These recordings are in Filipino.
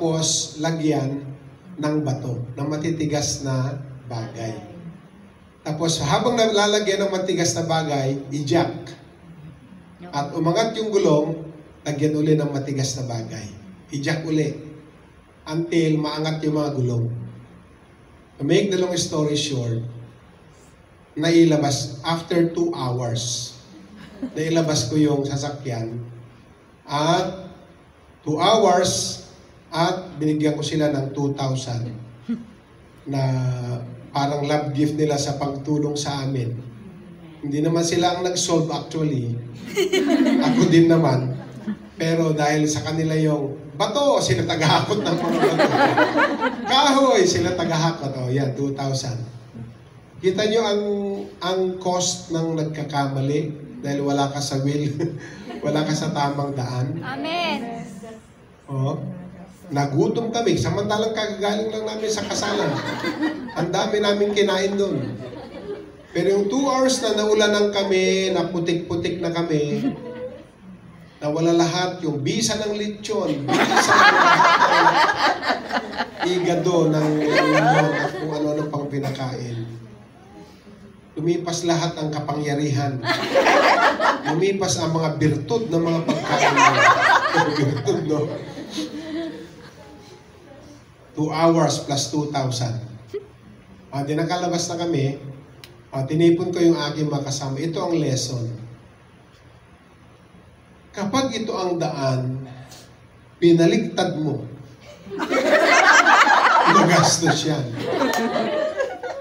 Tapos, lagyan ng bato, ng matitigas na bagay. Tapos, habang nalalagyan ng matigas na bagay, i-jack. At umangat yung gulong, lagyan uli ng matigas na bagay. I-jack uli. Until maangat yung mga gulong. To make the long story short, nailabas after 2 hours. Nailabas ko yung sasakyan. At 2 hours, at binigyan ko sila ng 2,000 na parang love gift nila sa pagtulong sa amin. Hindi naman sila ang nag-solve actually. Ako din naman. Pero dahil sa kanila yung bato, sila tagahakot ng mga bato. Kahoy, sila tagahakot. O yan, 2,000. Kita nyo ang cost ng nagkakamali dahil wala ka sa will, wala ka sa tamang daan. Amen. O, nagutom kami. Samantalang kagagaling lang namin sa kasalan. Ang dami namin kinain doon. Pero yung 2 hours na naulanan kami, na putik-putik na kami, nawala lahat yung bisa ng lechon, bisa ng igado ng lemon at kung ano-ano pang pinakain. Lumipas lahat ang kapangyarihan. Lumipas ang mga birtud ng mga pagkain. Birtud, no? 2 hours plus 2,000. Di nakalabas na kami. Tinipon ko yung aking makasama. Ito ang lesson. Kapag ito ang daan, pinaligtad mo. Magastos yan.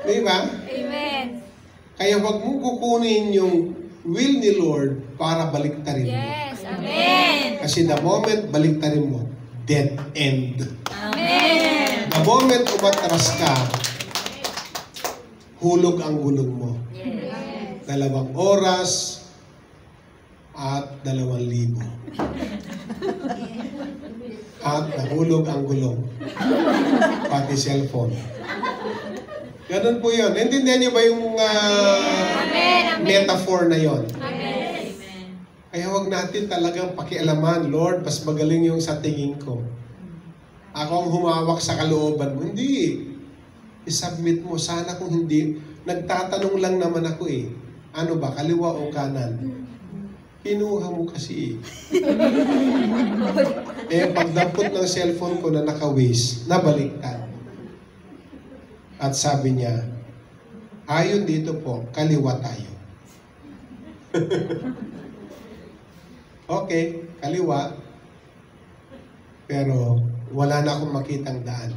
Di ba? Amen. Kaya wag mong kukunin yung will ni Lord para baliktarin mo. Yes. Amen. Kasi the moment baliktarin mo, dead end. Amen. The moment umatras ka, hulog ang gulong mo. Yes. 2 oras at 2,000. At nahulog ang gulong. Pati cellphone. Ganun po yun. Naintindihan niyo ba yung metaphor na yon? Amen. Kaya huwag natin talagang pakialaman, Lord, mas magaling yung sa tingin ko. Ako ang humawak sa kalooban mo. Hindi. I-submit mo. Sana kung hindi, nagtatanong lang naman ako eh. Ano ba, kaliwa o kanan? Kinuha mo kasi eh. Pagdampot ng cellphone ko na naka-waste, nabaliktad. At sabi niya, ayon dito po, kaliwa tayo. Okay, kaliwa. Pero wala na akong makitang daan.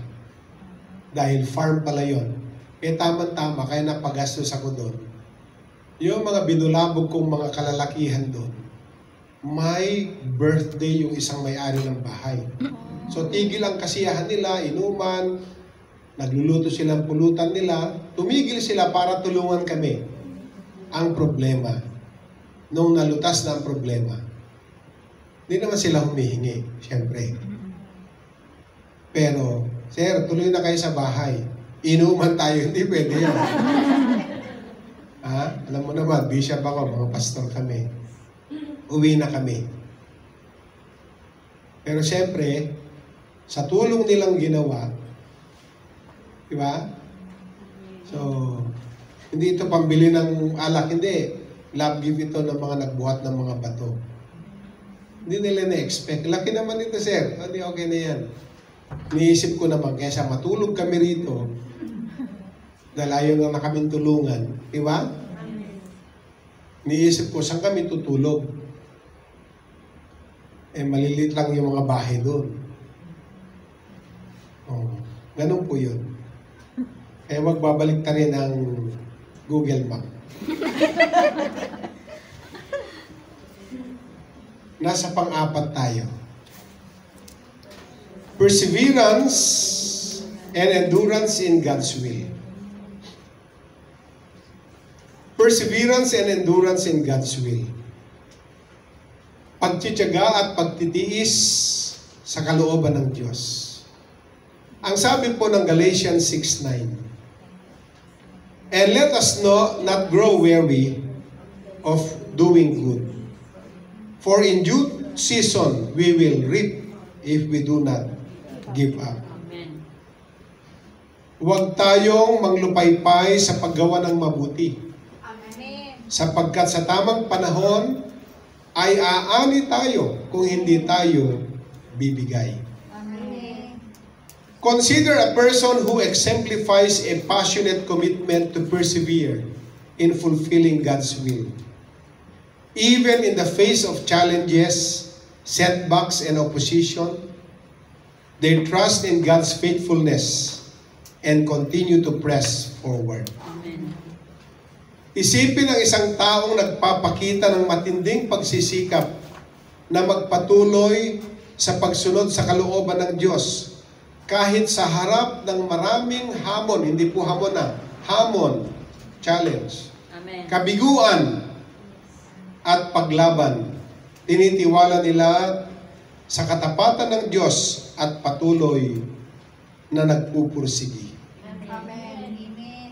Dahil farm pala yon. Tama-tama, kaya napagastos ako doon. Yung mga binulabog kong mga kalalakihan doon, may birthday yung isang may-ari ng bahay. So tigil ang kasiyahan nila, inuman, nagluluto silang pulutan nila, tumigil sila para tulungan kami. Ang problema, nung nalutas na ang problema, hindi naman sila humihingi, siyempre. Pero, sir, tuloy na kayo sa bahay. Inuman tayo, hindi pwede yan. Alam mo naman, bishop ako, mga pastor kami. Uwi na kami. Pero siyempre, sa tulong nilang ginawa, di ba? So, hindi ito pambili ng alak, hindi. Love gift ito ng mga nagbuhat ng mga bato. Hindi nila na-expect. Laki naman ito, sir. Hindi, okay na yan. Niisip ko naman, kaya matulog kami rito, dahil ayaw na kaming tulungan. Di ba? Niisip ko, saan kami tutulog? Malilit lang yung mga bahay doon. Ganun po yun. Kaya magbabalik ta rin ang Google Map. Nasa pang-apat tayo. Perseverance and endurance in God's will. Perseverance and endurance in God's will. Pagtitiyaga at pagtitiis sa kalooban ng Diyos. Ang sabi po ng Galatians 6:9, and let us not grow weary of doing good. For in due season we will reap if we do not give up. Amen. Huwag tayong manglupaypay sa paggawa ng mabuti. Amen. Sapagkat sa tamang panahon ay aani tayo kung hindi tayo bibigay. Amen. Consider a person who exemplifies a passionate commitment to persevere in fulfilling God's will. Even in the face of challenges, setbacks, and opposition, they trust in God's faithfulness and continue to press forward. Amen. Isipin ang isang taong nagpapakita ng matinding pagsisikap na magpatuloy sa pagsunod sa kalooban ng Diyos kahit sa harap ng maraming hamon, hindi po hamon, challenge, Amen. kabiguan at paglaban. Tinitiwala nila sa katapatan ng Diyos at patuloy na nagpupursigi. Amen. Amen.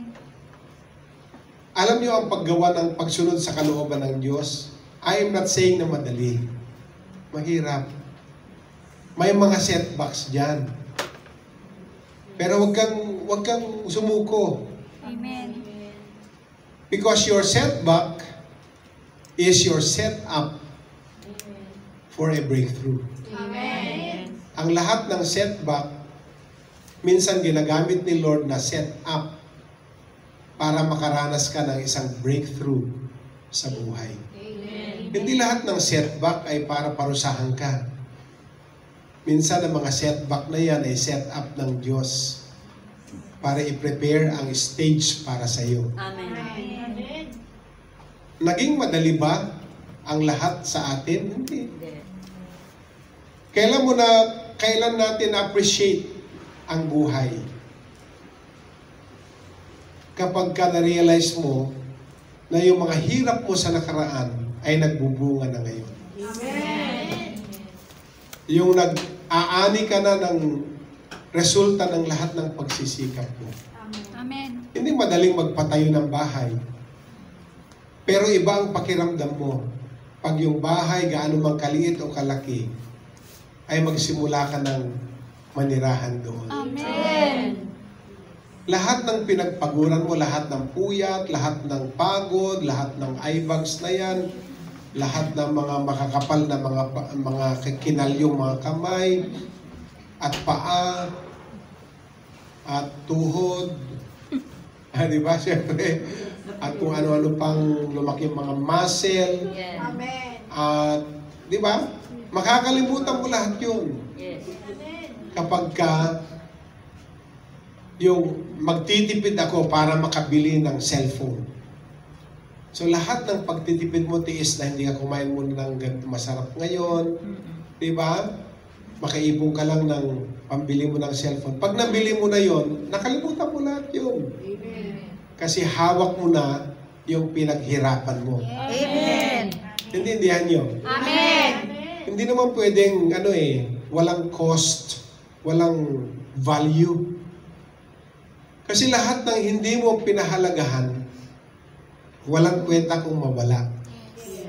Alam niyo ang paggawa ng pagsunod sa kalooban ng Diyos? I am not saying na madali. Mahirap. May mga setbacks dyan. Pero wag kang sumuko. Amen. Because your setback is your setup for a breakthrough. Amen. Ang lahat ng setback, minsan ginagamit ni Lord na setup para makaranas ka ng isang breakthrough sa buhay. Amen. Hindi lahat ng setback ay para parusahan ka. Minsan ang mga setback na yan ay set up ng Diyos para i-prepare ang stage para sa iyo. Amen. Amen. Naging madali ba ang lahat sa atin? Hindi. Hindi. Kailan natin appreciate ang buhay? Kapag ka na-realize mo na yung mga hirap mo sa nakaraan ay nagbubunga na ngayon. Amen. Yung nag-aani ka na ng resulta ng lahat ng pagsisikap mo. Amen. Hindi madaling magpatayo ng bahay. Pero iba ang pakiramdam mo. Pag yung bahay, gaano mang kaliit o kalaki, ay magsimula ka ng manirahan doon. Amen. Lahat ng pinagpaguran mo, lahat ng puyat, lahat ng pagod, lahat ng eye bags na yan, lahat ng mga makakapal na mga kinalyong mga kamay, at paa, at tuhod, di ba? Siyempre, at kung ano-ano pang lumaki mga muscle, Yes. Amen. at di ba? Makakalimutan mo lahat yun. Yes. Kapag ka yung magtitipid ako para makabili ng cellphone. So lahat ng pagtitipid mo, tiis na hindi ka kumain muna ng ganito masarap ngayon. Di ba? Makaipon ka lang ng pambili mo ng cellphone. Pag nabili mo na yon, nakalimutan mo lahat yun. Amen. Kasi hawak mo na yung pinaghirapan mo. Amen. Intindihan nyo? Amen. Hindi naman pwedeng, walang cost, walang value. Kasi lahat ng hindi mo pinahalagahan, walang kwenta kung mawala.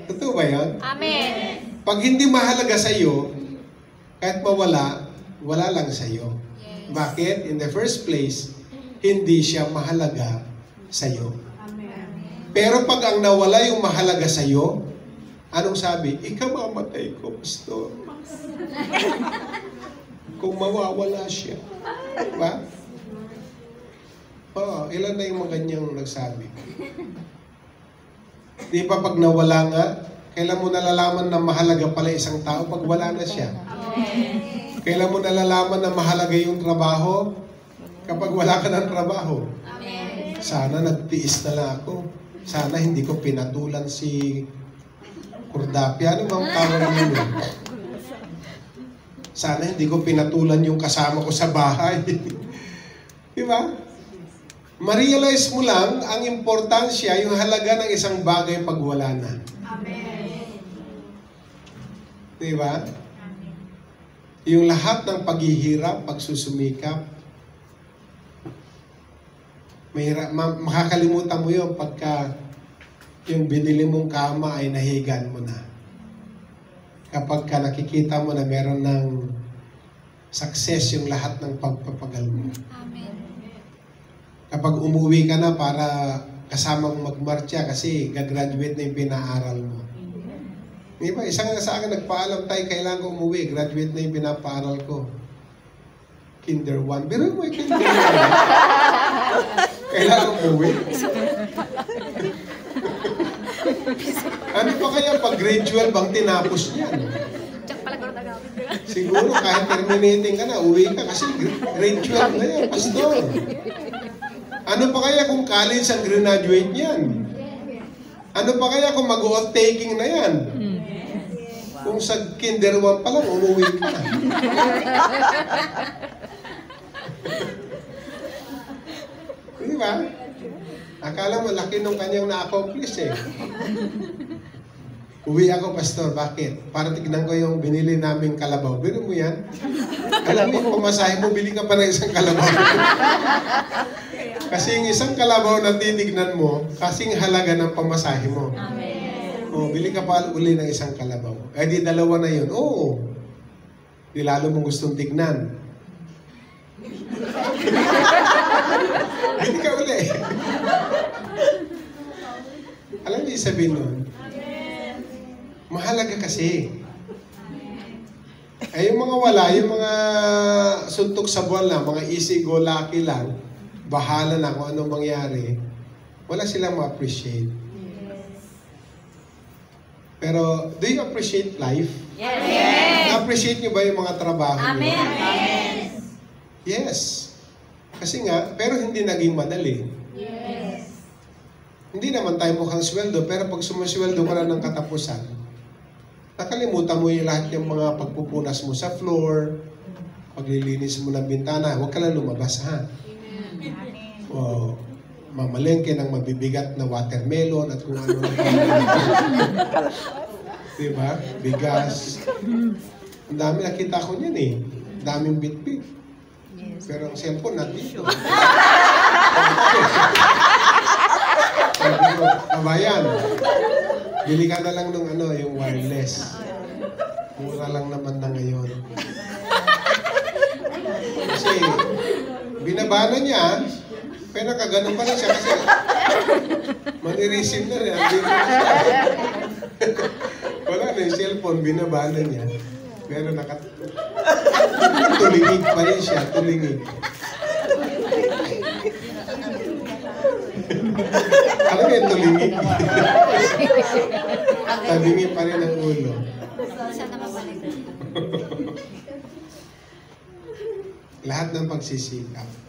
Totoo ba yun? Amen. Pag hindi mahalaga sa iyo, kahit mawala, wala lang sa iyo. Bakit? In the first place, hindi siya mahalaga sa iyo. Amen. Pero pag ang nawala yung mahalaga sa iyo, anong sabi? Ikamamatay ko, pastor. Kung mawawala siya. Diba? Oo, ilan na yung mga ganyang nagsabi. Di ba pag nawala nga, kailan mo nalalaman na mahalaga pala isang tao pag wala na siya? Amen. Kailan mo nalalaman na mahalaga yung trabaho? Kapag wala ka ng trabaho. Amen. Sana nagtiis na lang ako. Sana hindi ko pinatulan si Kurdapia. Ano bang tawag mo? Sana hindi ko pinatulan yung kasama ko sa bahay. Di ba? Ma-realize mo lang ang importansya, yung halaga ng isang bagay pag wala na. Amen. Di ba? Yung lahat ng paghihirap, pagsusumikap, makakalimutan mo yun pagka yung binili mong kama ay nahigan mo na. Kapag ka nakikita mo na meron ng success yung lahat ng pagpapagal mo. Amen. Kapag umuwi ka na para kasama mong magmarcha kasi gagraduate na yung pinaaral mo. Di ba? Isang nga sa akin nagpaalam tayo, kailangan ko umuwi. Graduate na yung pinapaaral ko. Kinder 1. Pero mo Kinder 1. Kailangan umuwi. Ano pa kaya pag grade 12 ang tinapos niyan? Diyak pala ko nagawin. Siguro kahit terminating ka na, uwi ka kasi grade 12 na yan, pastor. Ano pa kaya kung college ang graduate niyan? Ano pa kaya kung mag-oath taking na yan? Kung sa kinder 1 pa lang, umuwi ka. Di ba? Akala mo, laki nung kanyang na-accomplish eh. Uwi ako, pastor. Bakit? Para tignan ko yung binili naming kalabaw. Biro mo yan? Alam mo yung pamasahe mo, bili ka pa ng isang kalabaw. Kasi yung isang kalabaw na titignan mo, kasing halaga ng pamasahe mo. Amen. O, bili ka pa uli ng isang kalabaw. Eh di dalawa na yun. Oo. Di lalo mong gustong tignan. Bili ka uli. Alam niyo sabihin nun? Mahalaga kasi. Eh yung mga wala, yung mga suntok sa buwan lang, mga easy go lucky lang, bahala na kung anong mangyari, wala silang ma-appreciate. Pero, do you appreciate life? Yes. Na-appreciate nyo ba yung mga trabaho nyo? Amen. Yes. Kasi nga, pero hindi naging madali. Yes. Hindi naman tayo mukhang sweldo, pero pag sumasweldo ka na ng katapusan, nakalimutan mo yung lahat yung mga pagpupunas mo sa floor, paglilinis mo ng bintana, huwag ka lang lumabas, ha? O, mamalengke ng mabibigat na watermelon at kung ano. Diba? Bigas. Ang dami nakita ko niyan eh. Ang daming bit-bit. Pero ang cellphone nandito. Sabi ko, kabayan, bili ka na lang ng ano, yung wireless. Mura lang naman na ngayon. Kasi, binabana niya, pero nakaganon pa rin siya kasi mani-receive na rin. Wala na yung cellphone, binabana niya. Pero tulingig pa rin siya, tulingig. Alam mo yung tulingig? Tabingin pa rin ang ulo. Saan na mabalik? Lahat ng pagsisikap.